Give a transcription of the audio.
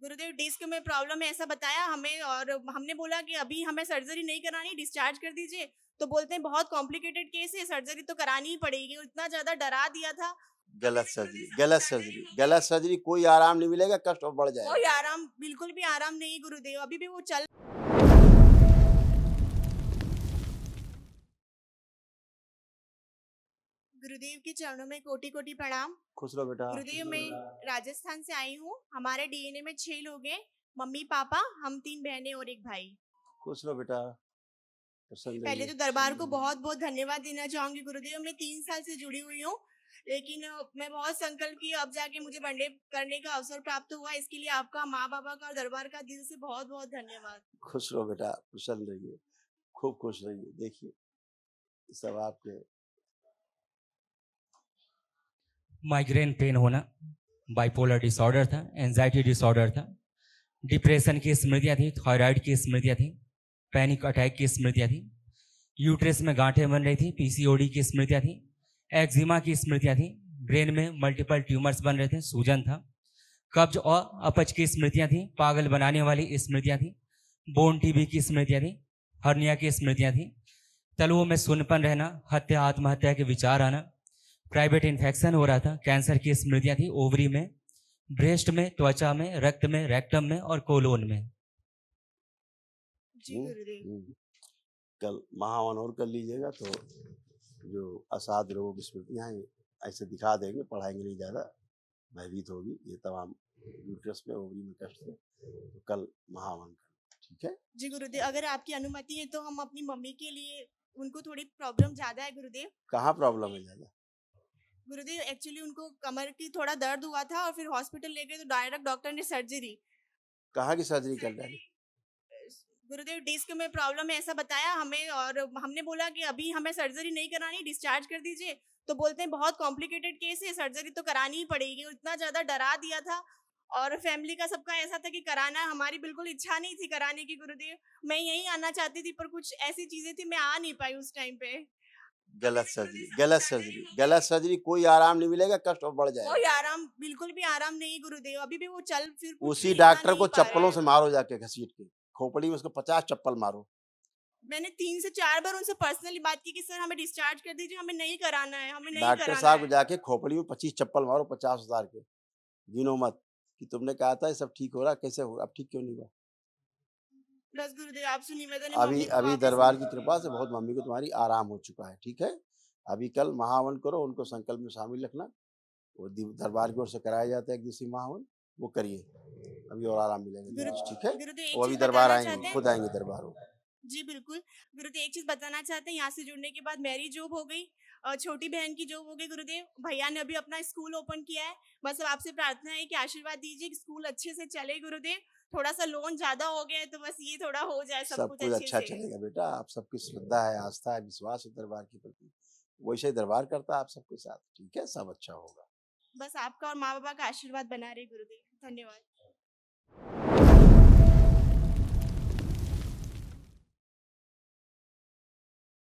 गुरुदेव disc में problem है ऐसा बताया हमें, और हमने बोला कि अभी हमें सर्जरी नहीं करानी, डिस्चार्ज कर दीजिए। तो बोलते हैं बहुत कॉम्प्लिकेटेड केस है, सर्जरी तो करानी ही पड़ेगी। इतना ज्यादा डरा दिया था। गलत सर्जरी, गलत सर्जरी, गलत सर्जरी, कोई आराम नहीं मिलेगा, कष्ट और बढ़ जाएगा। कोई आराम, बिल्कुल भी आराम नहीं गुरुदेव, अभी भी वो चल। गुरुदेव के चरणों में कोटि कोटि प्रणाम। खुश रहो बेटा। गुरुदेव मैं राजस्थान से आई हूँ। हमारे डीएनए में 6 लोग हैं, मम्मी पापा, हम 3 बहनें और एक भाई। खुश रहो बेटा। प्रसन्न पहले रहिए। तो दरबार को बहुत बहुत धन्यवाद देना चाहूंगी गुरुदेव। मैं 3 साल से जुड़ी हुई हूँ, लेकिन मैं बहुत संकल्प की, अब जाके मुझे वनडे करने का अवसर प्राप्त हुआ। इसके लिए आपका, माँ बाबा का और दरबार का दिल से बहुत बहुत धन्यवाद। खुश रहो बेटा, प्रसन्न रहिए, खूब खुश रहिए। देखिए सब आपके माइग्रेन पेन होना, बाइपोलर डिसऑर्डर था, एंजाइटी डिसऑर्डर था, डिप्रेशन की स्मृतियाँ थी, थायराइड की स्मृतियाँ थी, पैनिक अटैक की स्मृतियाँ थी, यूट्रस में गांठें बन रही थी, पीसीओडी की स्मृतियाँ थी, एक्जिमा की स्मृतियाँ थी, ब्रेन में मल्टीपल ट्यूमर्स बन रहे थे, सूजन था, कब्ज और अपच की स्मृतियाँ थी, पागल बनाने वाली स्मृतियाँ थी, बोन टीबी की स्मृतियाँ थी, हर्निया की स्मृतियाँ थी, तलुओं में सुनपन रहना, हत्या आत्महत्या के विचार आना, प्राइवेट इन्फेक्शन हो रहा था, कैंसर की स्मृतियाँ थी, ओवरी में, ब्रेस्ट में, त्वचा में, रक्त में, रेक्टम में और कोलोन में। जी गुरुदेव। कल महावन और कर लीजिएगा तो जो असाध रोगों की स्मृतियाँ हैं ऐसे दिखा देंगे, पढ़ाएंगे नहीं, ज़्यादा भयभीत होगी। ये तमाम यूट्रस में, ओवरी में कष्ट है, तो कल महावन कर, ठीक है जी गुरुदेव, अगर आपकी अनुमति है तो हम अपनी मम्मी के लिए, उनको थोड़ी प्रॉब्लम ज्यादा है गुरुदेव। कहाँ प्रॉब्लम है ज़्यादा? गुरुदेव एक्चुअली उनको कमर की थोड़ा दर्द हुआ था, और फिर हॉस्पिटल ले गए तो डायरेक्ट डॉक्टर ने सर्जरी। कहाँ की सर्जरी कर डाली? गुरुदेव डिस्क में प्रॉब्लम है ऐसा बताया हमें, और हमने बोला कि अभी हमें सर्जरी नहीं करानी, डिस्चार्ज कर दीजिए। तो बोलते हैं बहुत कॉम्प्लिकेटेड केस है, सर्जरी तो करानी ही पड़ेगी। इतना ज्यादा डरा दिया था, और फैमिली का सबका ऐसा था कि कराना है। हमारी बिल्कुल इच्छा नहीं थी कराने की गुरुदेव। मैं यहीं आना चाहती थी, पर कुछ ऐसी चीजें थी, मैं आ नहीं पाई उस टाइम पे। गलत सर्जरी, गलत सर्जरी, गलत सर्जरी, कोई आराम नहीं मिलेगा, कष्ट और बढ़ जाएगा। कोई आराम, बिल्कुल भी आराम नहीं गुरुदेव, अभी भी वो चल फिर कुछ उसी हिला डॉक्टर नहीं को पा रहा चप्पलों है। से मारो, जाके घसीट के खोपड़ी में उसको 50 चप्पल मारो। मैंने 3 से 4 बार उनसे पर्सनली बात की कि सर हमें डिस्चार्ज कर दीजिए, हमें नहीं कराना है, हमें नहीं डॉक्टर कराना साहब को है। जाके खोपड़ी में 25 चप्पल मारो, 50,000 के। गिनो मत कि तुमने कहा था ये सब ठीक हो रहा, कैसे होगा, अब ठीक क्यों नहीं हुआ? बस गुरुदेव आपसे निवेदन है, अभी मम्मी को अभी वापस। दरबार की कृपा से बहुत मम्मी को तुम्हारी आराम हो चुका है, ठीक है। अभी कल महावन करो, उनको संकल्प में शामिल रखना। वो दरबार की ओर से कराया जाता है एक दिवसीय महावन, वो करिए, अभी और आराम मिलेगा, ठीक है। गुरुदेव एक वो अभी चीज दरबार बताना आएंगे, चाहते हैं। खुद आएंगे दरबार वो। जी बिल्कुल गुरुदेव, एक चीज बताना चाहते हैं, यहाँ से जुड़ने के बाद मेरी जॉब हो गई, छोटी बहन की जॉब हो गई गुरुदेव। भैया ने अभी अपना स्कूल ओपन किया है। बस अब आपसे प्रार्थना है कि आशीर्वाद दीजिए कि स्कूल अच्छे से चले गुरुदेव। थोड़ा सा लोन ज्यादा हो गया है, तो बस ये थोड़ा हो जाए सब सब कुछ कुछ अच्छे अच्छा से। चलेगा बेटा, आप सबकी श्रद्धा है, आस्था है, विश्वास है दरबार के प्रति, वैसे ही दरबार करता है आप सबके साथ, ठीक है, सब अच्छा होगा। बस आपका और माँ बाबा का आशीर्वाद बना रहे गुरुदेव। धन्यवाद।